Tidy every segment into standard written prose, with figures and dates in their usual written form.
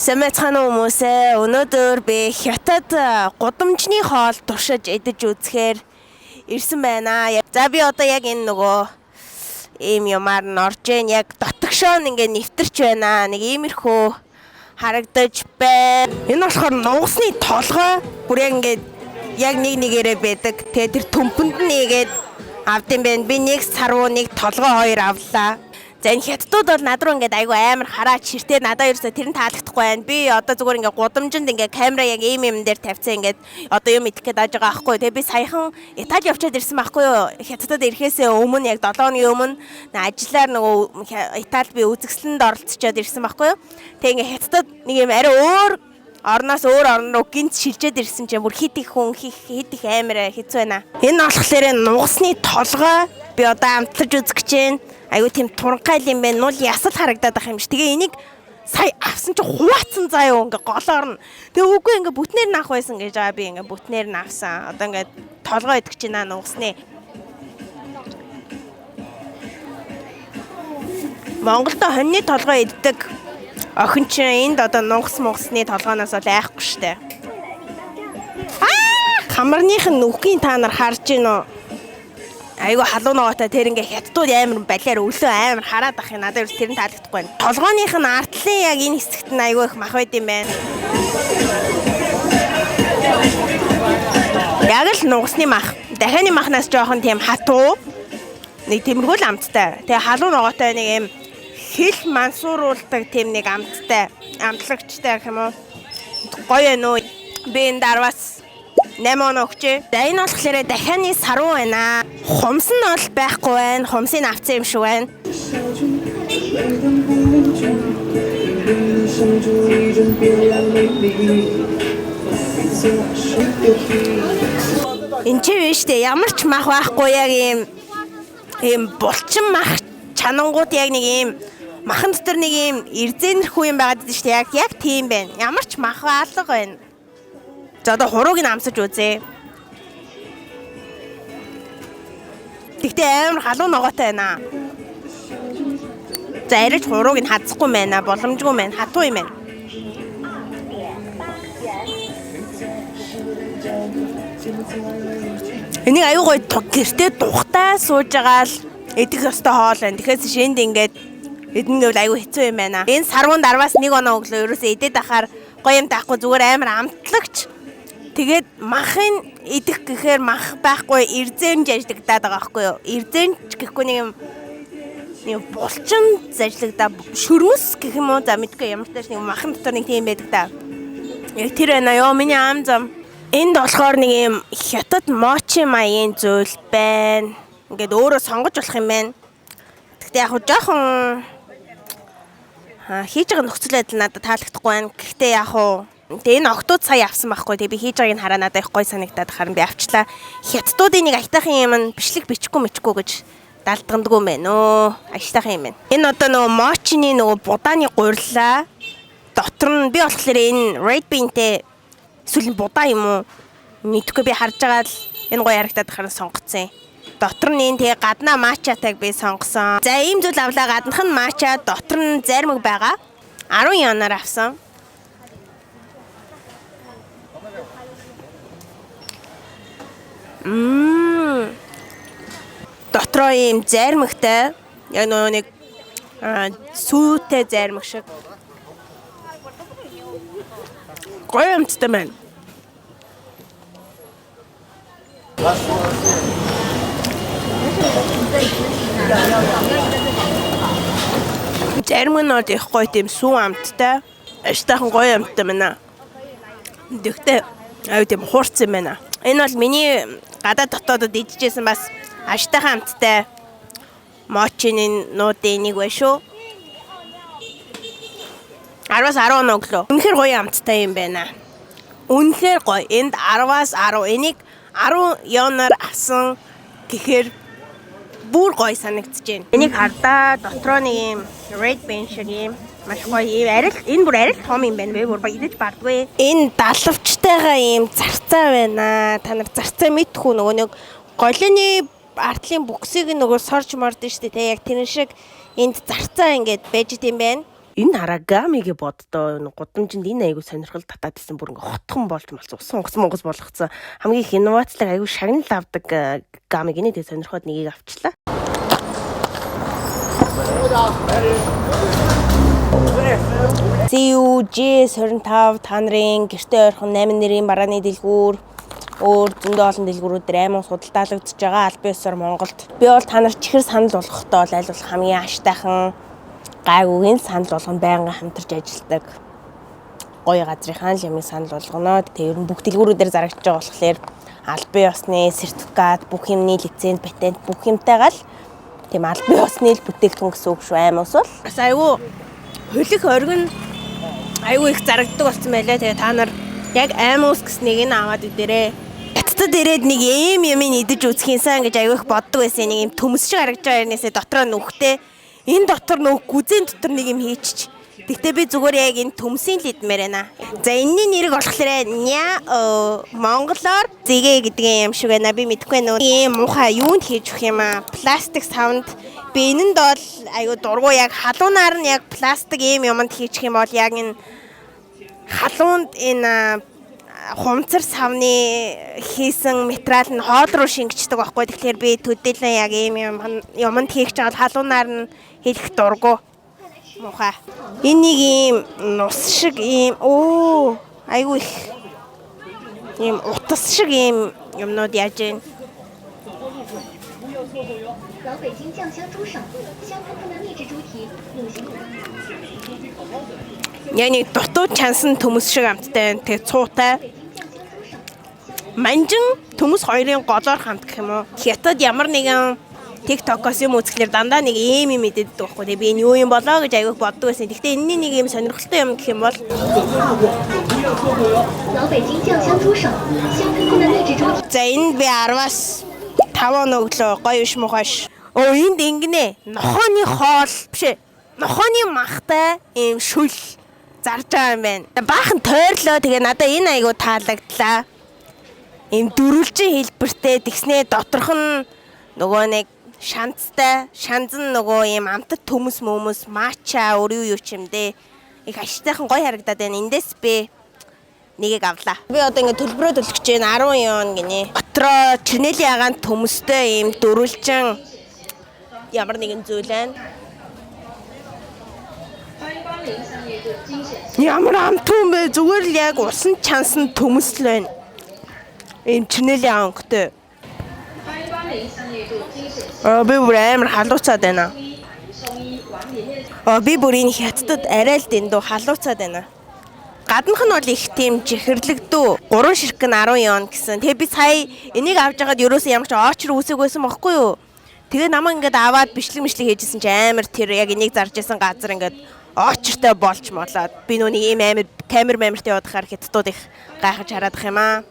Сэмэцхан хүмүүсээ өнөөдөр би хятад гудамжны хоол туршиж идэж үзэхээр ирсэн байна. За би одоо яг энэ нөгөө ийм юмар нь орж ийн яг дотгошоо ингээ нэвтэрч байна. Нэг иймэрхүү харагдаж байна. Энэ болохоор нугасны толгой бүр яг ингээ яг нэг нэгээрээ байдаг. Тэгээ тэр төмпөнд нэгээд авдсан байна. Би нэг сарвуу нэг толгой хоёр авлаа. За энэ хятадууд бол над руу ингээд айгу амар хараад ширтээ надад ерөөсө тэр нь таалагдахгүй байна. Би одоо зүгээр ингээд гудамжинд ингээд камера яг ийм юм дээр тавьсан ингээд одоо юм идэх гээд байгаа байхгүй. Тэгээ би саяхан Итали явчаад ирсэн байхгүй юу? Хятадд ирэхээсээ өмнө яг 7 хоногийн өмнө ажиллаар нөгөө Италид би үзэсгэлэнд оролцоод ирсэн байхгүй юу? Тэгээ ингээд хятадд нэг юм арай өөр орноос өөр орн руу гинт шилжээд ирсэн чинь бүр хит их хүн хит их амар хэцүү байна. Энэ болохоор нугасны толгой би одоо амтлаж үзэх гэж байна. Айгуу тийм туранхайл юм байна. Нул ясал харагдаад байх юм ш. Тэгээ энийг сая авсан чи хуваацсан заа юу ингээ голоор нь. Тэгээ үгүй ингээ бүтнээр нь авах байсан гэж байгаа. Би ингээ бүтнээр нь авсан. Одоо ингээ толгой идэх чинь нугасны. Монголд хоньны толгой иддэг охин чинь энд одоо нугасны толгойноос бол айхгүй штэ. Хамарных нь нүхийн та нар харж гин үү? Айгу халуун ногоотой тэр ингээ хятадууд амар балиар өлөө амар хараад ах юм надад тэр нь таалагдахгүй байна. Толгойных нь артлын яг энэ хэсэгт нь айгу их мах байд юм байна. Яг л нугасны мах. Дахианы махнаас жоохон тийм хатуу. Нэг тиймэрхүү л амттай. Тэгээ халуун ногоотой нэг юм хэл мансууруулдаг тийм нэг амттай. Амтлагчтай гэх юм уу? Гоё нөө. Би энэ дарвас 8 оноо өгчээ. За энэ болохоор дахианы сарвуу байна. Хумс нь бол байхгүй байна. Хумсыг авсан юм шиг байна. Энд чи биш дээ. Ямар ч мах байхгүй яг ийм булчин мах чанангууд яг нэг ийм махан дотор нэг ийм эрзэнэрхүү юм байгаад дээ шүү дээ. Яг тийм байна. Ямар ч мах алга байна. За одоо хурууг нь амсаж үзье. Тэгтээ амар халуун ногоотой байна. За арайч хурууг нь хадсахгүй байна. Боломжгүй байна. Хатуу юм байна. Энийг аюу гой гэртээ тухтай сууж байгаа л идэх ёстой хоол байна. Тэгэхээр шинд ингээд эдэн гэвэл аюу хэцүү юм байна. Энэ сарвуун дарваас 1 оноо өглөө ерөөсөө идээд ахаар гоё юм таахгүй зүгээр амар амтлагч. Тэгээд махын идэх гэхээр мах байхгүй эрзэнж ажиллагдаад байгаа байхгүй юу? Эрзэнж гэхгүй нэг юм булчин ажиллагдаа шөрмөс гэх юм уу? За мэдгүй ямар ч тааш нэг махан дотор нэг тийм байдаг та. Яг тэр байна ёо миний ам зам. Энд болохоор нэг юм хятад мочи маягийн зүйл байна. Ингээд өөрөө сонгож болох юм байна. Гэхдээ яг жоохон хийж байгаа нөхцөл байдал надад таалагдахгүй байна. Гэхдээ яг тэгээ энэ октод сая авсан байхгүй. Тэгээ би хийж байгааг нь хараа надад их гой санагдаад харин би авчлаа. Хятадуудын нэг аятайхан юм нь бичлэг бичихгүй гэж далдгандгүй юм байна нөө. Аятайхан юм байна. Энэ одоо нөгөө мочины нөгөө будааны гурилаа. Дотор нь би болохоор энэ red bean-тэй эсвэл будаа юм уу? Мэдгүй би харж байгаа л энэ гой харагдаад харин сонгоцсон. Дотор нь энэ тэгээ гаднаа мачатаг би сонгосон. За ийм зүйл авлаа гаднах нь мача, дотор нь зармаг байгаа. 10 янаар авсан. Дотроо ийм зармагтай яг нэг сүйтэй зармаг шиг гоё амттай байна. Зармаг нь их гоё тийм сүү амттай. Аштайхан гоё амттай байна. Тэгтээ аюу тийм хуурц юм байна. Энэ бол миний гадаад дотоодод идчихсэн бас аштайхан амттай мочины нуудын нэг байна шүү. 10-аас 10 оноо өглөө. Үнэхээр гоё амттай юм байна. Үнэхээр гоё. Энд 10-аас 10. Энийг 10 янаар авсан гэхээр бүр гоё санагдаж байна. Энийг хардаа дотроо нэг юм red bean шиг юм маш гоё юм. Энэ бүр арай том юм байна. Би бүр идэж бардгүй. Энэ далавчтайгаа юм зарцаа байна. Та нар зарцаа мэдхүү нөгөө нэг голны артлын бүксийг нөгөө сорж мордсон шүү дээ. Яг тэр шиг энд зарцаа ингээд байж идэм байна. Энэ харагамигээ боддоо гудамжинд энэ айгу сонирхол татаад исэн бүр ингээ хотхон болж малц усан Монгол болгоцсон хамгийн их инновацлог айгу шагнал авдаг гамиг инээ тэг сонирхоод нэгийг авчлаа. CUG25 та нарын гэртээ ойрхон 8 нэрийн барааны дэлгүүр өөр зөндөө олон дэлгүүрүүдээр аймаг судалдаалагдж байгаа аль бие ёсоор Монголд. Би бол та нар чихэр санал болгохдоо аль болох хамгийн аштайхан гайгүйгийн санал болгоно байнга хамтарч ажилладаг. Гоё газрынхаа л юмыг санал болгоно. Тэгээ ер нь бүх дэлгүүрүүдээр зарагдж байгаа болохоор аль бие ёсны сертификат, бүх юмны лиценз, патент бүх юмтайгаа л тийм аль бие ёсны л бүтээгдэхүүн гэсэн үг шүү аймагс бол. Бас айгүй хөлөх оргин айгүй их зарагддаг болсон байлаа. Тэгээ та нар яг аймагс гэснийг нь аваад үдээрээ. Хятадд ирээд нэг ийм юм идэж үзхийнсэн гэж айгүй их боддог байсан. Нэг юм төмс шиг харагдж байгаа юмнээсээ дотроо нүхтэй. Энэ дотор нөх гүзэн дотор нэг юм хийчих. Тэгтээ би зүгээр яг энэ төмсийн л идмээр байна. За энэний нэрийг болохоор монголоор зэгээ гэдэг юм шиг байна. Би мэдэхгүй нөө. Ийм муухай юунд хийж өгөх юм аа? Пластик савнд. Би энэнд бол айгүй дургу яг халуунаар нь яг пластик ийм юмд хийчих юм бол яг энэ халуунд энэ хумцар савны хийсэн материал нь хоол руу шингэждэг байхгүй. Тэгэхээр би төдийлөн яг ийм юмд хийх жаал халуунаар нь хийх дургу. Муухай. Энэ нэг ийм нус шиг ийм айгүй их ийм утас шиг ийм юмнууд яаж вэ? Яни дутуу чансан төмөс шиг амттай байна. Тэгээ цуутай. Манжин төмөс хоёрын голоор хамт гэх юм уу? Хятад ямар нэгэн TikTok-оос юм үзэхлээр дандаа нэг ийм юм мэддэг байхгүй. Тэгээ би энэ юу юм болоо гэж айгүйх боддог байсан. Гэхдээ энэний нэг юм сонирхолтой юм гэх юм бол за энэ би 10-аас 5 өглөө гоё биш мухаш. Энд ингэнэ. Нохооны хоол биш ээ. Нохооны махтай ийм шүл зарж байгаа юм байна. Баахан тойрлоо. Тэгээ надад энэ айгуу таалагдлаа. Ийм дөрвөлжин хэлбэртэй тэгснээ доторх нь нөгөө нэг шанцтай, шанзан нөгөө ийм амтд төмөс мөмөс мача өрөө юу ч юм дээ. Их аштайхан гоё харагдаад байна. Эндээс би нэгийг авлаа. Би одоо ингэ төлбөрөө төлөх гэж байна 10 юан гинэ. Дотроо чинэлийн ягаан төмөстэй ийм дөрвөлжин ямар нэгэн зүйл байна. Ямар амтгүй бэ? Зүгээр л яг усан чансан төмөсл байна. Ийм чинэлийн анготой. Би бүр амар халууцаад байна. Би бүр энэ хятадд арай л дэндүү халууцаад байна. Гаднах нь бол их тийм жихэрлэгдүү. 3 ширхэг нь 10 юан гэсэн. Тэгээ би сая энийг авч ягаад ерөөсөө ямар ч очр үсэг байсан байхгүй юу? Тэгээ намайг ингээд аваад бичлэг хийжсэн чи амар тэр яг энийг зарж исэн газар ингээд очртой болж молоод. Би нүуний ийм амар камер мамертэй явахаар хятадууд их гайхаж хараадах юм аа.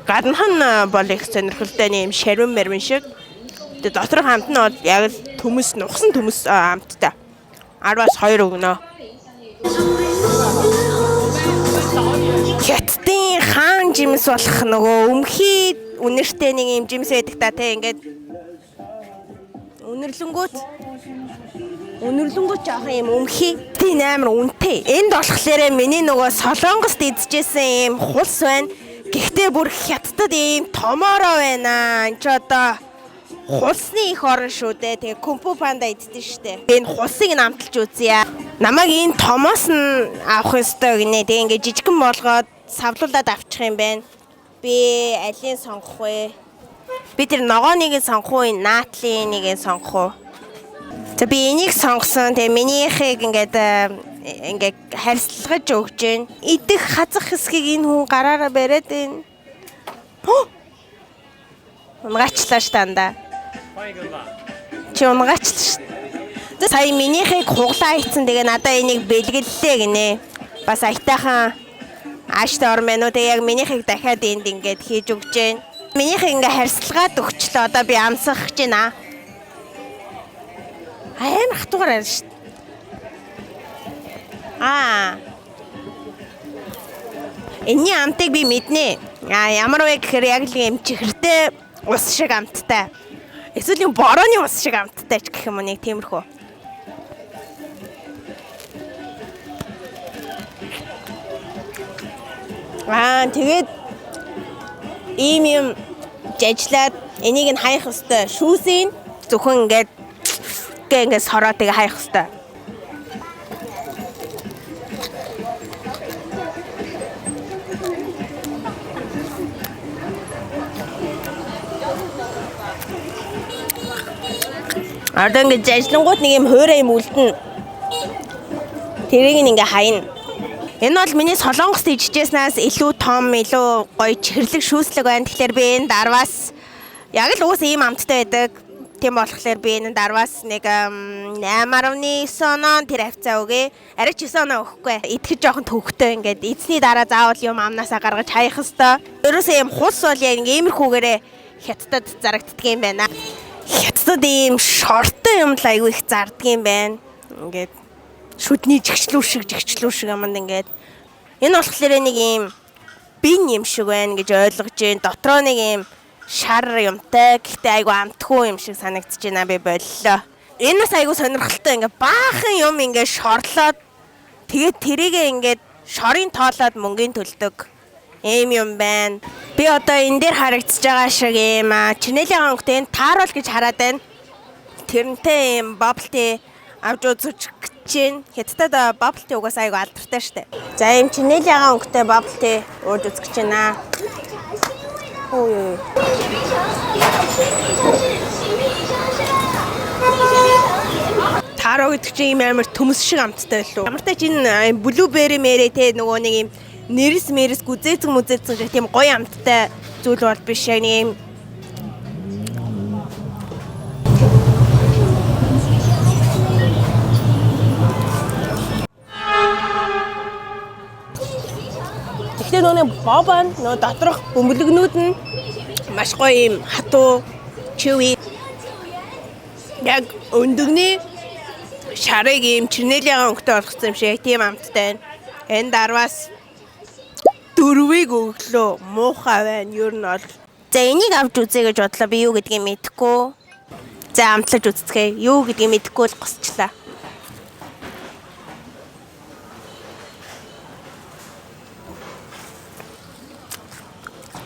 Гаднах нь бол их сонирхолтой юм шарвин марвин шиг. Тэгээ доторх хамт нь бол яг л төмөс нухсан төмөс хамттай. 10-аас 2 өгнө. Хятадын хаан жимс болох нөгөө өмхий үнэртэй нэг юм жимс байдаг та те ингээд үнэрлэнгүүт жоохон юм өмхий тийм амар үнэтэй. Энд болохоор миний нөгөө Солонгост идчихсэн юм хулс байна. Гэхдээ бүр хятадд ийм томороо байна. Энд ч одоо хулсны их орон шүү дээ. Тэгээ Кунг-фу панда иддэг штэ. Энэ хулсыг намталж үзье. Намайг энэ томоос нь авах ёстой гинэ. Тэгээ ингээ жижигэн болгоод савлуулаад авчих юм байна. Би алийг сонгох вэ? Би тэр ногооныг сонгох уу, наатлын нэг сонгох уу? За би энийг сонгосон. Тэгээ минийхийг ингээд харьцуулгаж өгч जैन. Идэх хазах хэсгийг энэ хүн гараараа бариад байна. Унгаачлаа штанда. Чи унгаачлаа ш. За сая минийхийг хуглаа хийцэн тэгээ надаа энийг бэлгэллээ гинэ. Бас айтайхан ааштай ор мэнүү тэгээ яг минийхийг дахиад энд ингээд хийж өгч जैन. Минийхийг ингээд харьцуулгаад өгчлөө. Одоо би амсах гэж байна. Амар хатуугаар арай ш. Энэний амтыг би мэднэ. Ямар вэ гэхээр яг л юм чихэртэй ус шиг амттай. Эсвэл юм борооны ус шиг амттай ч гэх юм уу нэг тиймэрхүү. Тэгээд ийм юм жажлаад энийг нь хаях хэвээр шүүсийн зөвхөн ингээд сороо тэгээ хаях хэвээр. Одоо ингээд жажлангууд нэг юм хуурай юм үлдэн. Тэрийг ингээ хайна. Энэ бол миний солонгост ижижсэнээс илүү том, илүү гоё чихэрлэг шүүслэг байна. Тэгэхээр би энэ дарваас яг л уус ийм амттай байдаг. Тийм болохоор би энэ дарваас нэг 8.9 оноо тэр хавцаа өгье. Арай ч 9 оноо өгөхгүй. Итгэж жоохон төвхтэй ингээд эзний дараа заавал юм амнаасаа гаргаж хаях хэвээр. Ерөөсөө ийм хус бол яг иймэрхүүгээрээ хятадд зарагддаг юм байна. Хятадд ийм шортой юм л айгүй их зардаг юм байна. Ингээд шүдний жигчлүү шиг аманд ингээд энэ болохоор нэг ийм бин юм шиг байна гэж ойлгож байна. Дотроо нэг ийм шар юмтай гэхдээ айгүй амтгүй юм шиг санагдаж байна би боллоо. Энэ бас айгүй сонирхолтой ингээд баахан юм ингээд шорлоод тэгээд тэрийгээ ингээд шорын тоолоод мөнгөний төлдөг ийм юм байна. Би одоо энэ дээр харагдаж байгаа шиг ийм чинэлийн онготой тааруул гэж хараад байна. Тэрнтэй ийм bubble tea авч үзэж чинь хятадд bubble tea угаас айгүй алдартай штэ. За ийм чинэлийн онготой bubble tea ууж үзэж байна. Таро гэдэг чинь ийм амар төмөс шиг амттай байлуу. Ямар ч энэ blueberry мэрэ те нөгөө нэг ийм нэрс гүзээцэг тийм гоё амттай зүйл бол биш яг нэг ийм тэгэхээр нөгөө бобан нөгөө доторх бөмбөлгнүүд нь маш гоё юм хатуу chewy яг өндөгний шарыг ийм чинэлийн өнгөтэй болгосон юм шиг тийм амттай байна. Энэ дарваас дөрвийг өглөө муухай байна. Ер нь бол за энийг авч үзье гэж бодлоо. Би юу гэдгийг мэдэхгүй. За амтлаж үзцгээе. Юу гэдгийг мэдэхгүй л госчлаа.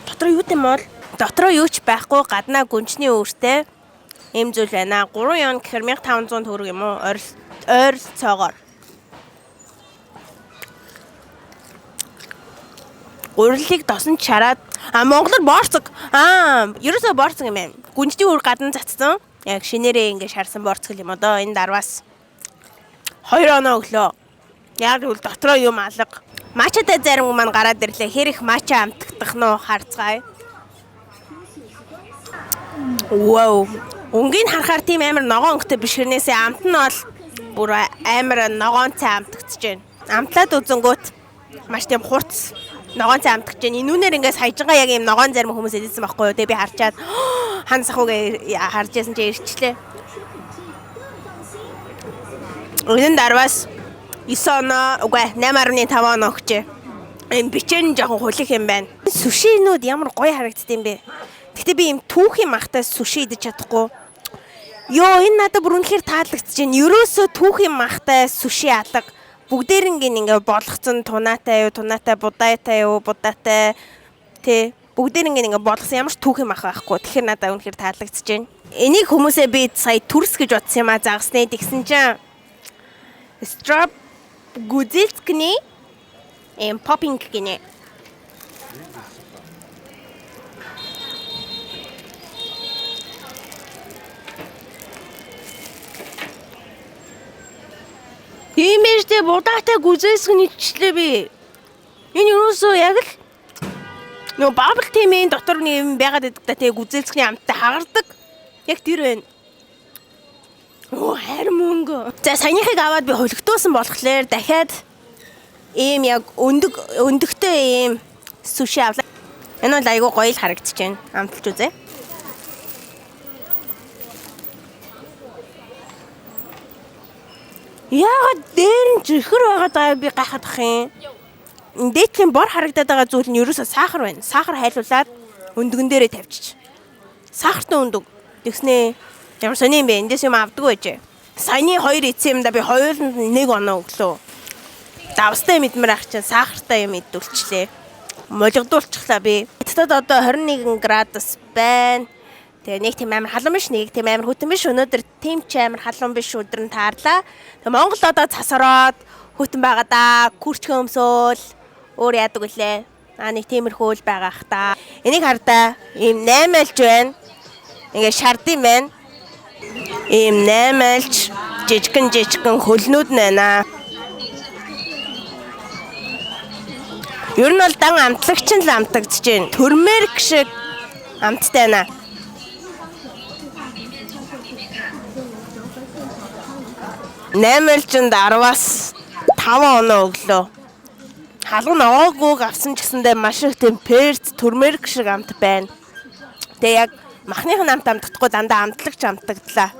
Дотроо юу юм бол дотроо юу ч байхгүй гаднаа гүнчний өөртэй ийм зүйл байна. 3 yen гэхээр 1500 төгрөг юм уу? Ойролцоогоор. Урилыг досон чараад монголоор борцог. Ерөөсөө борцог юм байна. Гүнжний үр гадна цацсан. Яг шинээрээ ингэ шарсан борцог юм одоо энэ дарваас 2 оноо өглөө. Яг л дотроо юм алга. Мачатай зарим маань гараад ирлээ. Хэр их мача амтгдах нь харцгаая. Вау. Өнгийн харахаар тийм амар ногоон өнгөтэй биш хэрнээсээ амт нь бол бүр амар ногоонцай амтгдэж байна. Амтлаад үзэнгүүт маш тийм хурц ногоонцай амтгаж байна. Инүүнээр ингээс хайжгаа яг юм ногоон зарим хүмүүс эдэлсэн байхгүй юу? Тэгээ би харчаад хан сахуугээ харж яасан чи ирчлээ. Өнөн дарваас 9 оноо үгүй 8.5 оноо өгчээ. Энэ бичэн жоохон хулих юм байна. Сушинууд ямар гоё харагддаг юм бэ? Гэтэ би юм түүхийн махтай суши идэж чадахгүй. Йоо энэ надад бүр үнэхээр таалагдчихэж байна. Ерөөсөө түүхийн махтай суши алга. Бүгдээрингийн ингээ болгоцсон тунаатай юу, тунаатай будаатай юу, будаатай тий бүгдээрингийн ингээ болгосон ямар ч түүхийн мах байхгүй. Тэгэхээр надад үнэхээр таалагдчихэж байна. Энийг хүмүүсээ би сая төрс гэж бодсон юм загснаа тэгсэн чинь strap гүзэлцгний popping гинэ. Тиймэрхүү будаатай гүзээсгэнийчлээ би. Энэ юусоо яг л нөө bubble tea-ийн дотор нэг юм байгаад байдаг та тэгээ гүзээсгний амттай хагардаг. Яг тэр байна. Оо харин мөнгө. За саяныхыг аваад би хөлөгдөөсөн болохоор дахиад ийм яг өндөгтэй ийм суши авлаа. Энэ бол айгүй гоё л харагдаж байна. Амталж үзье. Яагаад дээр нь жихэр байгаад би гайхаад ах юм. Дээдлийн бор харагдаад байгаа зүйл нь ерөөсөө сахар байна. Сахар хайлуулад өндгөн дээрээ тавьчих. Сахартай өндөг. Тэгснээ ямар сони юм бэ? Эндээс юм авдаг байж. Саяны 2 эцсийн юмда би хоёуланд 1 оноо өглөө. Давстай мэдмэр ах чинь сахартай юм идүүлчлээ. молигдуулчихлаа би. Хятадд одоо 21 градус байна. Тэгээ нэг тийм амар халуун биш, нэг тийм амар хүйтэн биш. Өнөөдөр тийм ч амар халуун биш өдөр нь таарлаа. Тэгээ Монгол одоо цас ороод хүйтэн байгаа да. Күрч хөмсөөл өөр яадаг үлээ. Нэг тиймэрхүү л байгаа ах та. Энийг хардаа. Ийм 8альж байна. Ингээ шардын байна. Ийм 8альж жижигэн хөлнүүд байна. Ер нь бол дан амтлагч нь л амтагдж байна. Төрмөрк шиг амттай байна. Наймалжинд 10-аас 5 оноо өглөө. Халуун овоогүйг авсан ч гэсэндээ маш их тийм перц төрмөрк шиг амт байна. Тэгээ яг махных амт амтдахгүй дандаа амтлагч амтагдлаа.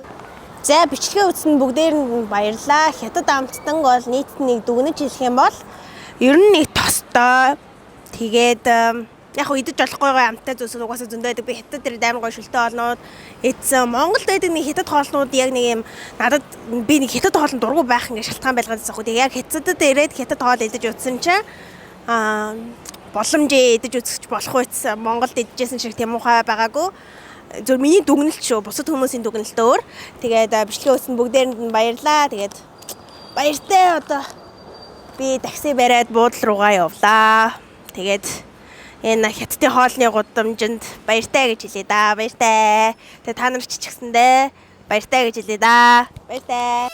За бичлэгээ үзсэн бүгдээр нь баярлалаа. Хятад амттан бол нийт нэг дүгнэж хэлэх юм бол ер нь нэг тостой. Тэгээд яг хөө идэж болохгүй амттай зүйлсүүд угаасаа зөндөө байдаг. Би хятад дээр амар гоё шүлтэй хоолнууд эдсэн. Монголд байдаг нэг хятад хоолнууд яг нэг юм надад би нэг хятад хоолн дургу байх ингээ шалтгаан байлгаад байгаа. Тэгээд яг хятадд ирээд хятад хоол идэж утсан чинь боломжээ идэж үзэж болох байсан. Монголд идчихсэн шиг тийм ухаа байгаагүй. Зөв миний дүгнэлт шүү. Бусад хүмүүсийн дүгнэлт өөр. Тэгээд бичлэгээ үзсэн бүгдээрэнд нь баярлалаа. Тэгээд баяртай одоо би такси бариад буудлын руугаа явлаа. Тэгээд энэ хятадын хоолны гудамжинд баяртай гэж хэлье да. Баяртай. Тэгээд та нар ч ч гэсэндээ баяртай гэж хэлье да. Баяртай.